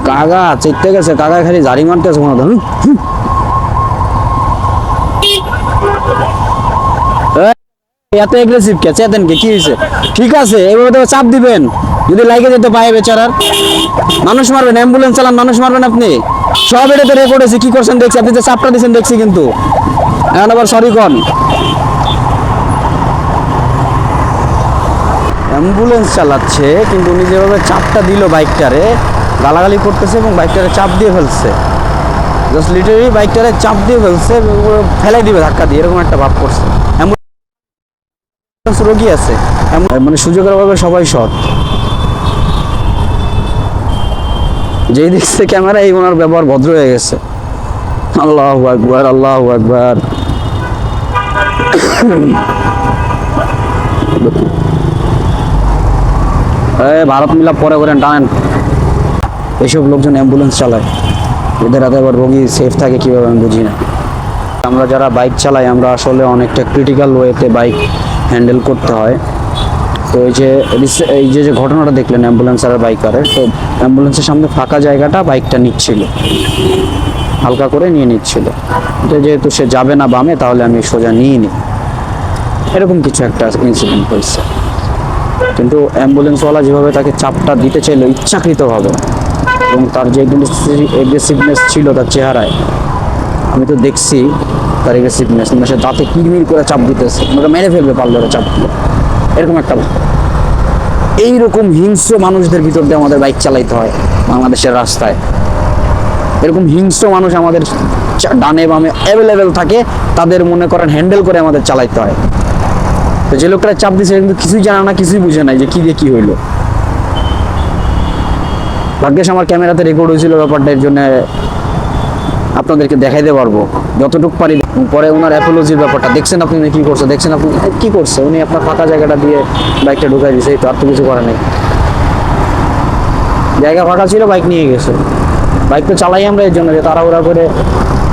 কাকা চেকতে গেছে, কাকা খালি ঝাড়ি মারতেছে মনে হয়। এত এগ্রেসিভ কে? চেতেন কে? কি হয়েছে? ঠিক আছে, এভাবে তো চাপ দিবেন, যদি লাগে যেতে পায় বেচারার। মানুষ মারবেন, অ্যাম্বুলেন্স চালান, মানুষ মারবেন আপনি? সব এটা তো রেকর্ড হয়েছে, কি করছেন দেখছি, আপনি যে চাপটা দিচ্ছেন দেখছি, কিন্তু এখন আবার সরি কন। অ্যাম্বুলেন্স চালাচ্ছে কিন্তু উনি যেভাবে চাপটা দিল বাইকটারে, গালাগালি করতেছে এবং বাইকটারে চাপ দিয়ে ফেলছে, জাস্ট লিটারালি বাইকটারে চাপ দিয়ে ফেলছে, ফেলাই দিবে ধাক্কা দিয়ে, এরকম একটা ভাব করছে। অ্যাম্বুলেন্স রোগী আছে, মানে সুযোগের অভাবে সবাই সৎ। যেই দেখছে ক্যামেরা, এই ওনার ব্যবহার ভদ্র হয়ে গেছে। আল্লাহু আকবার, আল্লাহু আকবার। ভারত মিলাপ পরে করেন, টানেন। এইসব লোকজন অ্যাম্বুলেন্স চালায়, এদের হাতে আবার রোগী সেফ থাকে কীভাবে আমি বুঝি না। আমরা যারা বাইক চালাই, আমরা আসলে অনেকটা ক্রিটিক্যাল ওয়েতে বাইক হ্যান্ডেল করতে হয়। তো এই যে ঘটনাটা দেখলেন অ্যাম্বুলেন্স আর বাইকারের, তো অ্যাম্বুলেন্সের সামনে ফাঁকা জায়গাটা বাইকটা নিচ্ছিল, হালকা করে নিয়ে নিচ্ছিল। তো যেহেতু সে যাবে না বামে, তাহলে আমি সোজা নিয়ে নিই, এরকম কিছু একটা ইনসিডেন্ট হয়েছে। কিন্তু অ্যাম্বুলেন্সওয়ালা যেভাবে তাকে চাপটা দিতে চাইলো ইচ্ছাকৃতভাবে, এবং তার যে এগ্রেসিভনেস ছিল তার চেহারায়, আমি তো দেখছি তার এগ্রেসিভনেস, মানে সে দাঁতে কিরমির করে চাপ দিতেছে, ওনাকে মেরে ফেলবে পারলে চাপ দিল, এরকম একটা। এইরকম হিংস্র মানুষদের ভিতর দিয়ে আমাদের বাইক চালাইতে হয় বাংলাদেশের রাস্তায়। এরকম হিংস্র মানুষ আমাদের ডানে বামে অ্যাভেলেবেল থাকে, তাদের মনে করেন হ্যান্ডেল করে আমাদের চালাইতে হয়। তো যে লোকটা চাপ দিচ্ছে কিন্তু কিছুই জানা না, কিছুই বুঝে নাই যে কি দিয়ে কি হইলো। ভাগ্যেশ আমার ক্যামেরাতে রেকর্ড হয়েছিল ব্যাপারটা, এর জন্য আপনাদেরকে দেখাইতে পারবো যতটুকু পারি। পরে ওনার অ্যাপোলজির ব্যাপারটা দেখছেন আপনি, কি করছে দেখছেন আপনি, কি করছে উনি, আপনার ফাঁকা জায়গাটা দিয়ে বাইকটা ঢুকাই দিয়েছে, এই তো, আর তো কিছু করে নাই। জায়গা ফাঁকা ছিল, বাইক নিয়ে গেছে। বাইক তো চালাই আমরা এর জন্য যে তাড়াহুড়া করে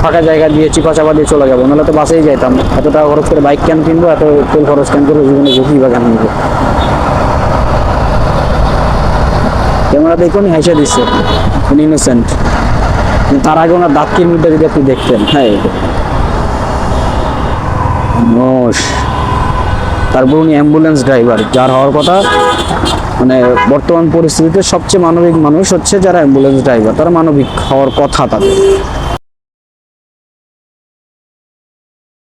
ফাঁকা জায়গা দিয়ে চিপা চাপা দিয়ে চলে যাবো, নাহলে তো বাসেই যাইতাম। এত টাকা খরচ করে বাইক কেন কিনবো, এত তেল খরচ কেন করে জীবনে ঝুঁকি বা কেন নিবো। ক্যামেরা দেখুন, হাইসা দিচ্ছে, উনি ইনোসেন্ট। তার আগে ওনার দাঁত কিরমিরটা যদি আপনি দেখতেন, হ্যাঁ। তারপর উনি অ্যাম্বুলেন্স ড্রাইভার, যার হওয়ার কথা, মানে বর্তমান পরিস্থিতিতে সবচেয়ে মানবিক মানুষ হচ্ছে যারা অ্যাম্বুলেন্স ড্রাইভার, তারা মানবিক হওয়ার কথা তাদের।